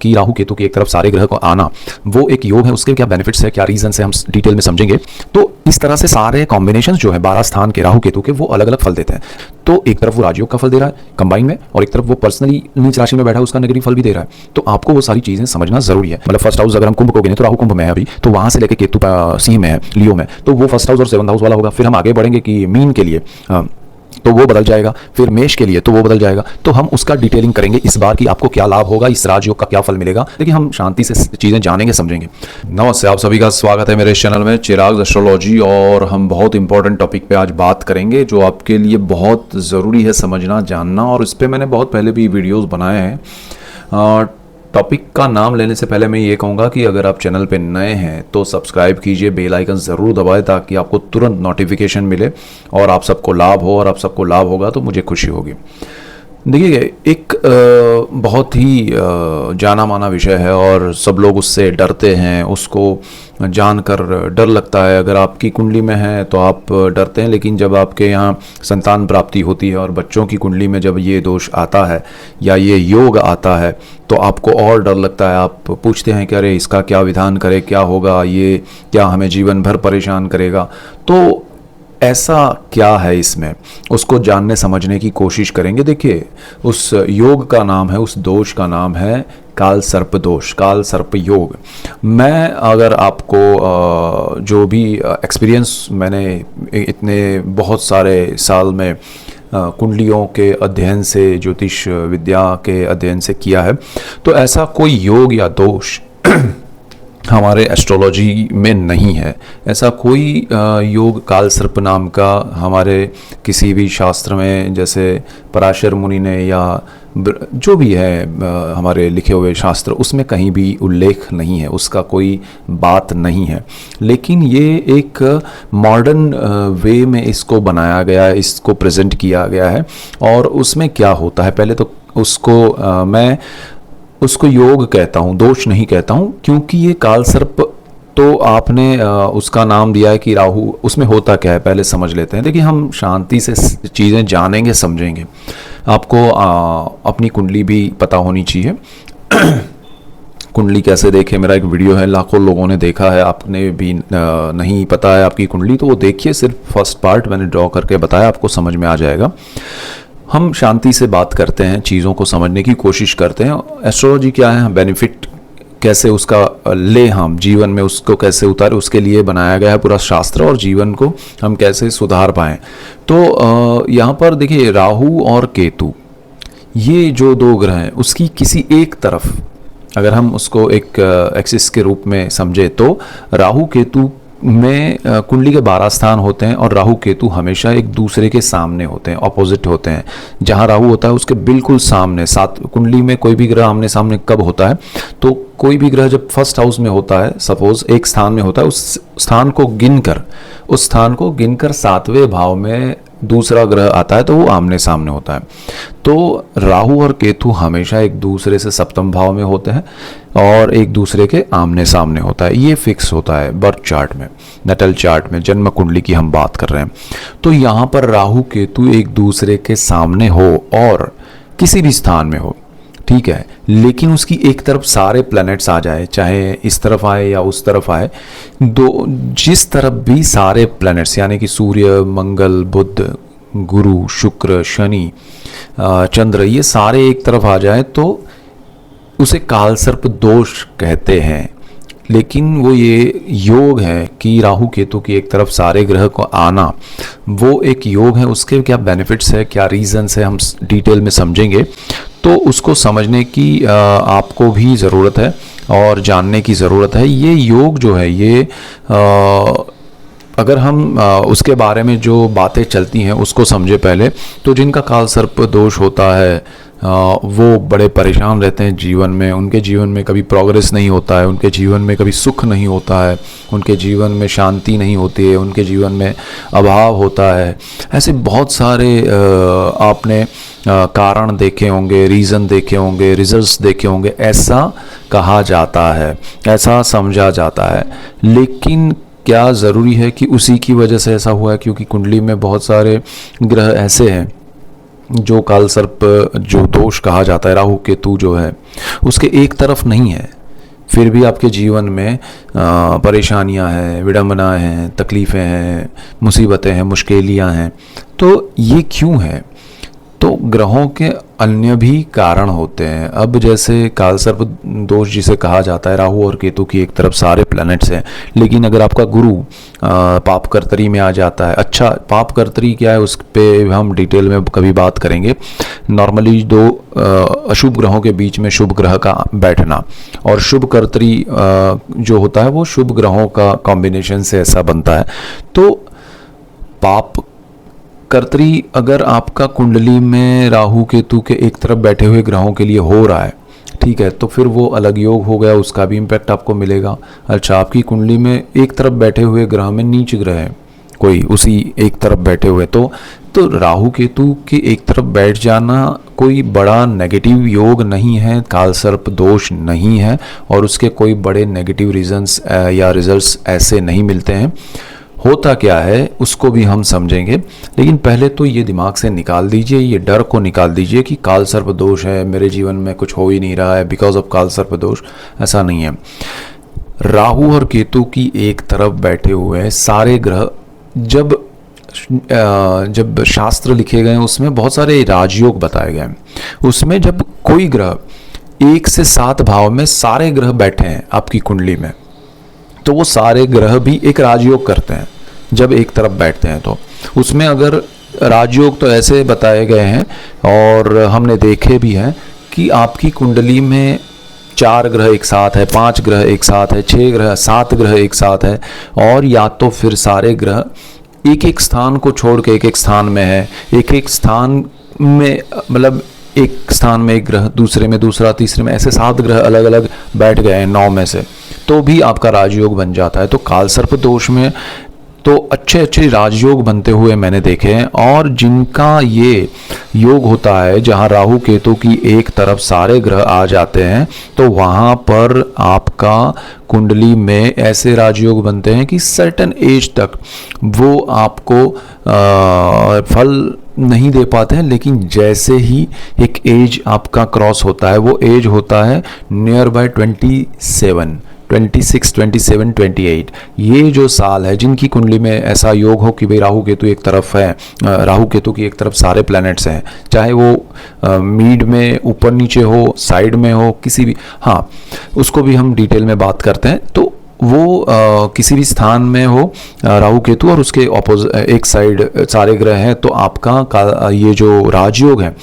कि राहु केतु की एक तरफ सारे ग्रह को आना वो एक योग है, उसके क्या बेनिफिट्स है, क्या रीजन है, हम डिटेल में समझेंगे। तो इस तरह से सारे कॉम्बिनेशन जो है 12 स्थान के राहु केतु के वो अलग अलग फल देते हैं। तो एक तरफ वो राजयोग का फल दे रहा है कंबाइन में, और एक तरफ वो पर्सनली नीच राशि में बैठा है उसका नेगेटिव फल भी दे रहा है। तो आपको वो सारी चीजें समझना जरूरी है। मतलब फर्स्ट हाउस अगर हम कुंभ को गिने तो राहु कुंभ में है अभी, तो वहां से लेकर केतु सिंह में है, लियो में, तो वो फर्स्ट हाउस और सेवंथ हाउस वाला होगा। फिर हम आगे बढ़ेंगे कि मीन के लिए तो वो बदल जाएगा, फिर मेष के लिए तो वो बदल जाएगा। तो हम उसका डिटेलिंग करेंगे इस बार कि आपको क्या लाभ होगा, इस राजयोग का क्या फल मिलेगा। देखिए हम शांति से चीजें जानेंगे समझेंगे। नमस्ते, आप सभी का स्वागत है मेरे इस चैनल में चिराग एस्ट्रोलॉजी। और हम बहुत इंपॉर्टेंट टॉपिक पे आज बात करेंगे जो आपके लिए बहुत ज़रूरी है समझना, जानना। और इस पर मैंने बहुत पहले भी वीडियोज़ बनाए हैं। टॉपिक का नाम लेने से पहले मैं ये कहूँगा कि अगर आप चैनल पे नए हैं तो सब्सक्राइब कीजिए, बेल आइकन ज़रूर दबाएं ताकि आपको तुरंत नोटिफिकेशन मिले और आप सबको लाभ हो। और आप सबको लाभ होगा तो मुझे खुशी होगी। देखिए एक बहुत ही जाना माना विषय है और सब लोग उससे डरते हैं, उसको जानकर डर लगता है। अगर आपकी कुंडली में है तो आप डरते हैं, लेकिन जब आपके यहाँ संतान प्राप्ति होती है और बच्चों की कुंडली में जब ये दोष आता है या ये योग आता है तो आपको और डर लगता है। आप पूछते हैं कि अरे इसका क्या विधान करें, क्या होगा, ये क्या हमें जीवन भर परेशान करेगा। तो ऐसा क्या है इसमें, उसको जानने समझने की कोशिश करेंगे। देखिए उस योग का नाम है, उस दोष का नाम है काल सर्प दोष, काल सर्प योग। मैं अगर आपको जो भी एक्सपीरियंस मैंने इतने बहुत सारे साल में कुंडलियों के अध्ययन से, ज्योतिष विद्या के अध्ययन से किया है, तो ऐसा कोई योग या दोष हमारे एस्ट्रोलॉजी में नहीं है। ऐसा कोई योग काल सर्प नाम का हमारे किसी भी शास्त्र में, जैसे पराशर मुनि ने या जो भी है हमारे लिखे हुए शास्त्र, उसमें कहीं भी उल्लेख नहीं है, उसका कोई बात नहीं है। लेकिन ये एक मॉडर्न वे में इसको बनाया गया है, इसको प्रेजेंट किया गया है। और उसमें क्या होता है, पहले तो उसको मैं उसको योग कहता हूँ, दोष नहीं कहता हूँ, क्योंकि ये काल सर्प तो आपने उसका नाम दिया है कि राहु, उसमें होता क्या है पहले समझ लेते हैं। देखिए हम शांति से चीज़ें जानेंगे समझेंगे। आपको अपनी कुंडली भी पता होनी चाहिए। कुंडली कैसे देखें, मेरा एक वीडियो है, लाखों लोगों ने देखा है। आपने भी नहीं पता है आपकी कुंडली तो वो देखिए, सिर्फ फर्स्ट पार्ट मैंने ड्रॉ करके बताया, आपको समझ में आ जाएगा। हम शांति से बात करते हैं, चीज़ों को समझने की कोशिश करते हैं। एस्ट्रोलॉजी क्या है, बेनिफिट कैसे उसका ले, हम जीवन में उसको कैसे उतारे, उसके लिए बनाया गया है पूरा शास्त्र, और जीवन को हम कैसे सुधार पाएँ। तो यहाँ पर देखिए राहु और केतु, ये जो दो ग्रह हैं उसकी किसी एक तरफ अगर हम उसको एक एक्सिस के रूप में समझे तो राहु केतु में कुंडली के 12 स्थान होते हैं और राहु केतु हमेशा एक दूसरे के सामने होते हैं, ऑपोजिट होते हैं। जहां राहु होता है उसके बिल्कुल सामने, साथ कुंडली में कोई भी ग्रह आमने सामने कब होता है, तो कोई भी ग्रह जब फर्स्ट हाउस में होता है, सपोज एक स्थान में होता है, उस स्थान को गिनकर 7वें भाव में दूसरा ग्रह आता है तो वो आमने सामने होता है। तो राहु और केतु हमेशा एक दूसरे से सप्तम भाव में होते हैं और एक दूसरे के आमने सामने होता है। ये फिक्स होता है बर्थ चार्ट में, नटल चार्ट में, जन्म कुंडली की हम बात कर रहे हैं। तो यहाँ पर राहु केतु एक दूसरे के सामने हो और किसी भी स्थान में हो, ठीक है, लेकिन उसकी एक तरफ सारे प्लैनेट्स आ जाए, चाहे इस तरफ आए या उस तरफ आए, जिस तरफ भी सारे प्लैनेट्स यानी कि सूर्य, मंगल, बुध, गुरु, शुक्र, शनि, चंद्र, ये सारे एक तरफ आ जाए तो उसे काल सर्प दोष कहते हैं। लेकिन वो ये योग है कि राहु केतु की एक तरफ सारे ग्रह को आना, वो एक योग है। उसके क्या बेनिफिट्स है, क्या रीजंस है, हम डिटेल में समझेंगे। तो उसको समझने की आपको भी ज़रूरत है और जानने की ज़रूरत है। ये योग जो है ये अगर हम उसके बारे में जो बातें चलती हैं उसको समझे पहले, तो जिनका काल सर्प दोष होता है वो बड़े परेशान रहते हैं जीवन में। उनके जीवन में कभी प्रोग्रेस नहीं होता है, उनके जीवन में कभी सुख नहीं होता है, उनके जीवन में शांति नहीं होती है, उनके जीवन में अभाव होता है। ऐसे बहुत सारे आपने कारण देखे होंगे, रीज़न देखे होंगे, रिजल्ट्स देखे होंगे। ऐसा कहा जाता है, ऐसा समझा जाता है। लेकिन क्या ज़रूरी है कि उसी की वजह से ऐसा हुआ है? क्योंकि कुंडली में बहुत सारे ग्रह ऐसे हैं जो काल सर्प जो दोष कहा जाता है, राहु केतु जो है उसके एक तरफ नहीं है, फिर भी आपके जीवन में परेशानियां हैं, विडंबना हैं, तकलीफ़ें हैं, मुसीबतें हैं, मुश्किलियां हैं। तो ये क्यों है? तो ग्रहों के अन्य भी कारण होते हैं। अब जैसे काल सर्प दोष जिसे कहा जाता है, राहु और केतु की एक तरफ सारे प्लैनेट्स हैं, लेकिन अगर आपका गुरु पाप कर्तरी में आ जाता है। अच्छा, पाप कर्तरी क्या है उस पे हम डिटेल में कभी बात करेंगे। नॉर्मली दो अशुभ ग्रहों के बीच में शुभ ग्रह का बैठना और शुभ कर्तरी जो होता है वो शुभ ग्रहों का कॉम्बिनेशन से ऐसा बनता है। तो पाप कर्तरी अगर आपका कुंडली में राहु केतु के एक तरफ बैठे हुए ग्रहों के लिए हो रहा है, ठीक है, तो फिर वो अलग योग हो गया, उसका भी इम्पैक्ट आपको मिलेगा। अच्छा, आपकी कुंडली में एक तरफ बैठे हुए ग्रह में नीच ग्रह है कोई, उसी एक तरफ बैठे हुए, तो राहु केतु के एक तरफ बैठ जाना कोई बड़ा नेगेटिव योग नहीं है, काल सर्प दोष नहीं है, और उसके कोई बड़े नेगेटिव रीजंस या रिजल्ट्स ऐसे नहीं मिलते हैं। होता क्या है उसको भी हम समझेंगे, लेकिन पहले तो ये दिमाग से निकाल दीजिए, ये डर को निकाल दीजिए कि काल सर्प दोष है, मेरे जीवन में कुछ हो ही नहीं रहा है बिकॉज ऑफ काल सर्प दोष। ऐसा नहीं है। राहु और केतु की एक तरफ बैठे हुए सारे ग्रह, जब शास्त्र लिखे गए उसमें बहुत सारे राजयोग बताए गए, उसमें जब कोई ग्रह 1 से 7 भाव में सारे ग्रह बैठे हैं आपकी कुंडली में, तो वो सारे ग्रह भी एक राजयोग करते हैं जब एक तरफ बैठते हैं। तो उसमें अगर राजयोग तो ऐसे बताए गए हैं और हमने देखे भी हैं कि आपकी कुंडली में 4 ग्रह एक साथ है, 5 ग्रह एक साथ है, 6 ग्रह, 7 ग्रह एक साथ है, और या तो फिर सारे ग्रह एक एक स्थान को छोड़ के एक एक स्थान में है, एक एक स्थान में, मतलब एक स्थान में एक ग्रह, दूसरे में दूसरा, तीसरे में, ऐसे 7 ग्रह अलग अलग बैठ गए हैं 9 में से, तो भी आपका राजयोग बन जाता है। तो काल सर्प दोष में तो अच्छे अच्छे राजयोग बनते हुए मैंने देखे हैं, और जिनका ये योग होता है जहां राहु केतु की एक तरफ सारे ग्रह आ जाते हैं, तो वहां पर आपका कुंडली में ऐसे राजयोग बनते हैं कि सर्टेन एज तक वो आपको फल नहीं दे पाते हैं, लेकिन जैसे ही एक एज आपका क्रॉस होता है, वो एज होता है नियर बाय 26, 27, 28, ये जो साल है जिनकी कुंडली में ऐसा योग हो कि भाई राहु केतु एक तरफ है, राहु केतु की एक तरफ सारे प्लैनेट्स हैं, चाहे वो मीड में ऊपर नीचे हो, साइड में हो, किसी भी, हाँ उसको भी हम डिटेल में बात करते हैं। तो वो किसी भी स्थान में हो राहु केतु और उसके एक साइड सारे ग्रह हैं, तो आपका ये जो राजयोग है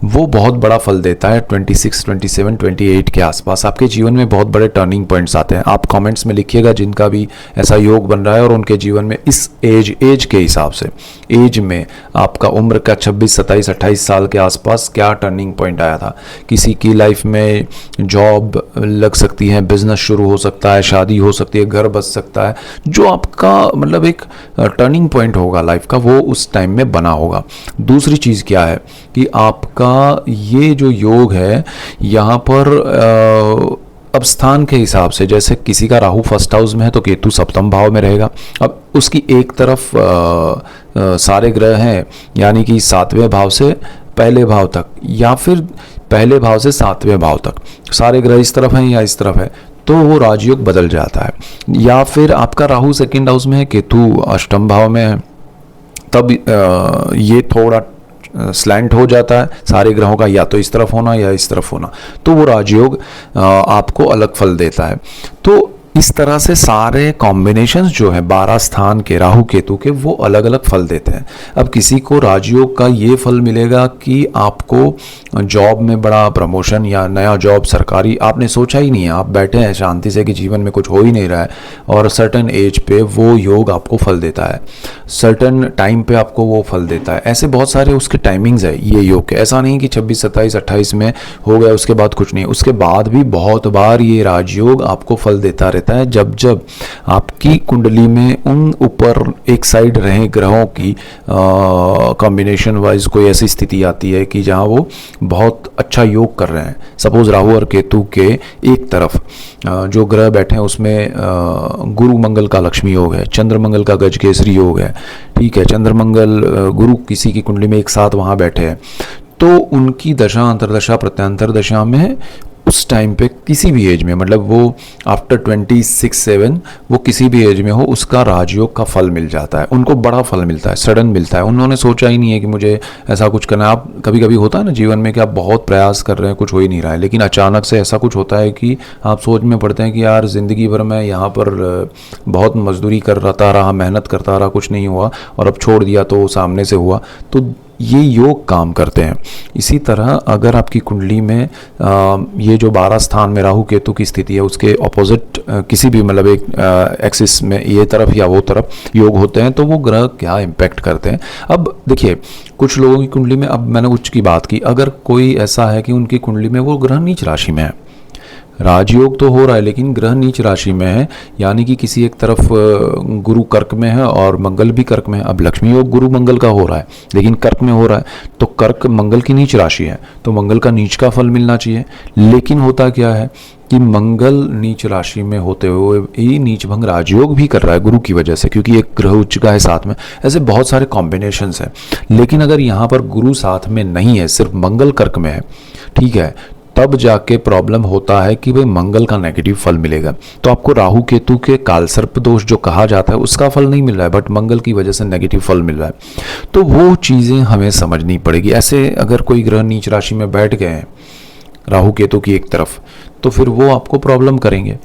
वो बहुत बड़ा फल देता है 26, 27, 28 के आसपास। आपके जीवन में बहुत बड़े टर्निंग पॉइंट्स आते हैं। आप कमेंट्स में लिखिएगा जिनका भी ऐसा योग बन रहा है और उनके जीवन में इस एज के हिसाब से, एज में आपका उम्र का 26, 27, 28 साल के आसपास क्या टर्निंग पॉइंट आया था। किसी की लाइफ में जॉब लग सकती है, बिजनेस शुरू हो सकता है, शादी हो सकती है, घर बस सकता है, जो आपका मतलब एक टर्निंग पॉइंट होगा लाइफ का, वो उस टाइम में बना होगा। दूसरी चीज़ क्या है कि आपका ये जो योग है यहाँ पर अब स्थान के हिसाब से, जैसे किसी का राहु फर्स्ट हाउस में है तो केतु सप्तम भाव में रहेगा। अब उसकी एक तरफ सारे ग्रह हैं, यानी कि 7वें भाव से पहले भाव तक, या फिर पहले भाव से 7वें भाव तक सारे ग्रह इस तरफ हैं या इस तरफ है, तो वो राजयोग बदल जाता है। या फिर आपका राहु सेकंड हाउस में है, केतु अष्टम भाव में है, तब ये थोड़ा स्लैंट हो जाता है सारे ग्रहों का, या तो इस तरफ होना या इस तरफ होना, तो वो राजयोग आपको अलग फल देता है। तो इस तरह से सारे कॉम्बिनेशंस जो है 12 स्थान के राहु केतु के, वो अलग अलग फल देते हैं। अब किसी को राजयोग का ये फल मिलेगा कि आपको जॉब में बड़ा प्रमोशन या नया जॉब सरकारी आपने सोचा ही नहीं है, आप बैठे हैं शांति से कि जीवन में कुछ हो ही नहीं रहा है, और सर्टेन एज पे वो योग आपको फल देता है, सर्टेन टाइम पे आपको वो फल देता है। ऐसे बहुत सारे उसके टाइमिंग्स है ये योग के। ऐसा नहीं कि 26, 27, 28 में हो गया उसके बाद कुछ नहीं, उसके बाद भी बहुत बार ये राजयोग आपको फल देता रहता रहता है जब जब आपकी कुंडली में उन ऊपर एक साइड रहे ग्रहों की कॉम्बिनेशन वाइज कोई ऐसी स्थिति आती है कि जहाँ वो बहुत अच्छा योग कर रहे हैं। सपोज राहु और केतु के एक तरफ जो ग्रह बैठे हैं उसमें गुरु मंगल का लक्ष्मी योग है, चंद्र मंगल का गज केसरी योग है, ठीक है, चंद्र मंगल गुरु किसी की कुंडली में एक साथ वहाँ बैठे हैं, तो उनकी दशा अंतरदशा प्रत्यांतर दशा में उस टाइम पे किसी भी एज में, मतलब वो आफ्टर 26-7 वो किसी भी एज में हो, उसका राजयोग का फल मिल जाता है, उनको बड़ा फल मिलता है, सडन मिलता है। उन्होंने सोचा ही नहीं है कि मुझे ऐसा कुछ करना है। आप कभी कभी होता है ना जीवन में कि आप बहुत प्रयास कर रहे हैं, कुछ हो ही नहीं रहा है, लेकिन अचानक से ऐसा कुछ होता है कि आप सोच में पड़ते हैं कि यार ज़िंदगी भर मैं यहाँ पर बहुत मजदूरी करता रहा, मेहनत करता रहा, कुछ नहीं हुआ और अब छोड़ दिया तो सामने से हुआ। तो ये योग काम करते हैं। इसी तरह अगर आपकी कुंडली में ये जो 12 स्थान में राहु केतु की स्थिति है उसके ऑपोजिट किसी भी मतलब एक एक्सिस में ये तरफ या वो तरफ योग होते हैं तो वो ग्रह क्या इम्पैक्ट करते हैं। अब देखिए कुछ लोगों की कुंडली में, अब मैंने उच्च की बात की, अगर कोई ऐसा है कि उनकी कुंडली में वो ग्रह नीच राशि में है, राजयोग तो हो रहा है लेकिन ग्रह नीच राशि में है, यानी कि किसी एक तरफ गुरु कर्क में है और मंगल भी कर्क में है। अब लक्ष्मी योग गुरु मंगल का हो रहा है लेकिन कर्क में हो रहा है, तो कर्क मंगल की नीच राशि है तो मंगल का नीच का फल मिलना चाहिए। लेकिन होता क्या है कि मंगल नीच राशि में होते हुए ही नीच भंग राजयोग भी कर रहा है गुरु की वजह से, क्योंकि एक ग्रह उच्च का है साथ में। ऐसे बहुत सारे कॉम्बिनेशंस हैं, लेकिन अगर यहाँ पर गुरु साथ में नहीं है, सिर्फ मंगल कर्क में है, ठीक है, तब जाके प्रॉब्लम होता है कि भाई मंगल का नेगेटिव फल मिलेगा। तो आपको राहु केतु के कालसर्प दोष जो कहा जाता है उसका फल नहीं मिल रहा है, बट मंगल की वजह से नेगेटिव फल मिल रहा है। तो वो चीज़ें हमें समझनी पड़ेगी। ऐसे अगर कोई ग्रह नीच राशि में बैठ गए हैं राहु केतु की एक तरफ, तो फिर वो आपको प्रॉब्लम करेंगे।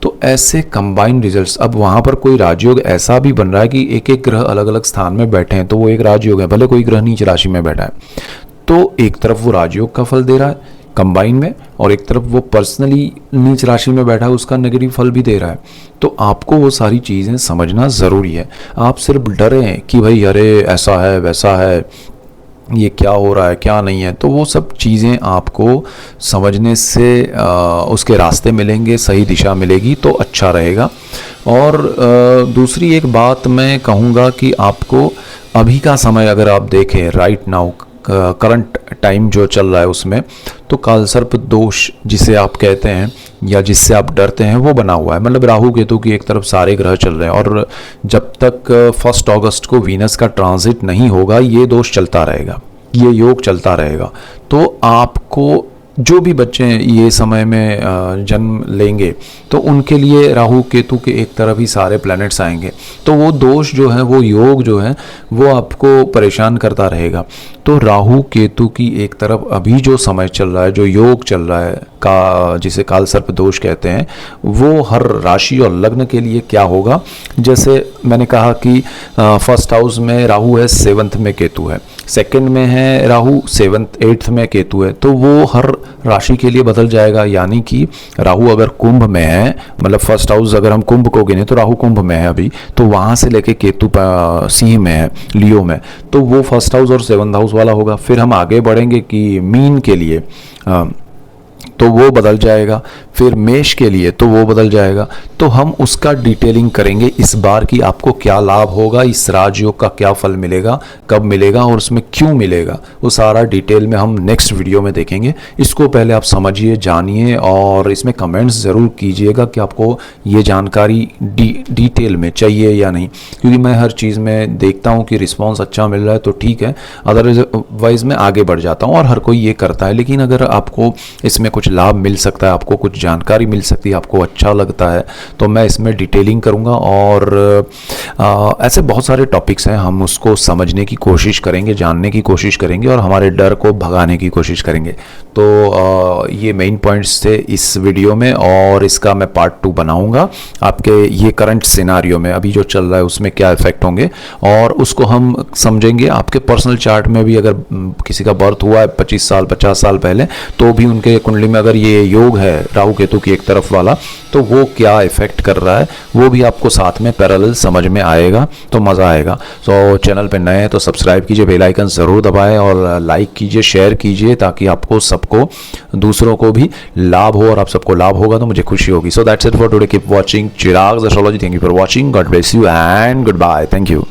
तो ऐसे कंबाइंड रिजल्ट्स, अब वहाँ पर कोई राजयोग ऐसा भी बन रहा है कि एक एक ग्रह अलग अलग स्थान में बैठे हैं तो वो एक राजयोग है, भले कोई ग्रह नीच राशि में बैठा है, तो एक तरफ वो राजयोग का फल दे रहा है कंबाइन में, और एक तरफ वो पर्सनली नीच राशि में बैठा है उसका नेगेटिव फल भी दे रहा है। तो आपको वो सारी चीज़ें समझना ज़रूरी है। आप सिर्फ डरें कि भाई अरे ऐसा है वैसा है, ये क्या हो रहा है क्या नहीं है, तो वो सब चीज़ें आपको समझने से उसके रास्ते मिलेंगे, सही दिशा मिलेगी तो अच्छा रहेगा। और दूसरी एक बात मैं कहूँगा कि आपको अभी का समय अगर आप देखें, राइट नाउ करंट टाइम जो चल रहा है उसमें, तो कालसर्प दोष जिसे आप कहते हैं या जिससे आप डरते हैं वो बना हुआ है। मतलब राहु केतु की एक तरफ सारे ग्रह चल रहे हैं और जब तक 1 अगस्त को वीनस का ट्रांजिट नहीं होगा ये दोष चलता रहेगा, ये योग चलता रहेगा। तो आपको जो भी बच्चे ये समय में जन्म लेंगे तो उनके लिए राहु केतु के एक तरफ ही सारे प्लैनेट्स आएंगे, तो वो दोष जो है, वो योग जो है वो आपको परेशान करता रहेगा। तो राहु केतु की एक तरफ अभी जो समय चल रहा है, जो योग चल रहा है का जिसे काल सर्प दोष कहते हैं, वो हर राशि और लग्न के लिए क्या होगा। जैसे मैंने कहा कि 1st हाउस में राहु है, 7th में केतु है, 2nd में है राहु, 7th 8th में केतु है, तो वो हर राशि के लिए बदल जाएगा। यानी कि राहु अगर कुंभ में है, मतलब 1st हाउस अगर हम कुंभ को गिने तो राहु कुंभ में है अभी, तो वहाँ से लेके केतु सिंह में है, लियो में, तो वो 1st हाउस और 7th हाउस वाला होगा। फिर हम आगे बढ़ेंगे कि मीन के लिए तो वो बदल जाएगा, फिर मेष के लिए तो वो बदल जाएगा। तो हम उसका डिटेलिंग करेंगे इस बार कि आपको क्या लाभ होगा, इस राजयोग का क्या फल मिलेगा, कब मिलेगा और उसमें क्यों मिलेगा, वो सारा डिटेल में हम नेक्स्ट वीडियो में देखेंगे। इसको पहले आप समझिए, जानिए और इसमें कमेंट्स ज़रूर कीजिएगा कि आपको ये जानकारी डिटेल में चाहिए या नहीं, क्योंकि मैं हर चीज़ में देखता हूँ कि रिस्पॉन्स अच्छा मिल रहा है तो ठीक है, अदरवाइज मैं आगे बढ़ जाता हूँ और हर कोई ये करता है। लेकिन अगर आपको इसमें कुछ लाभ मिल सकता है, आपको कुछ जानकारी मिल सकती है, आपको अच्छा लगता है, तो मैं इसमें डिटेलिंग करूंगा। और ऐसे बहुत सारे टॉपिक्स हैं, हम उसको समझने की कोशिश करेंगे, जानने की कोशिश करेंगे और हमारे डर को भगाने की कोशिश करेंगे। तो ये मेन पॉइंट्स थे इस वीडियो में और इसका मैं पार्ट 2 बनाऊंगा। आपके ये करंट सिनारियो में अभी जो चल रहा है उसमें क्या इफेक्ट होंगे और उसको हम समझेंगे। आपके पर्सनल चार्ट में भी अगर किसी का बर्थ हुआ है 25 साल 50 साल पहले, तो भी उनके कुंडली में अगर ये योग है राहु केतु की एक तरफ वाला, तो वो क्या इफेक्ट कर रहा है वो भी आपको साथ में पैरेलल समझ में आएगा, तो मज़ा आएगा। सो चैनल पे नए हैं तो सब्सक्राइब कीजिए, बेल आइकन ज़रूर दबाएं और लाइक कीजिए, शेयर कीजिए, ताकि आपको सबको, दूसरों को भी लाभ हो, और आप सबको लाभ होगा तो मुझे खुशी होगी। So that's it for today, keep watching Chirag astrology. Thank you for watching, God bless you and good bye, thank you.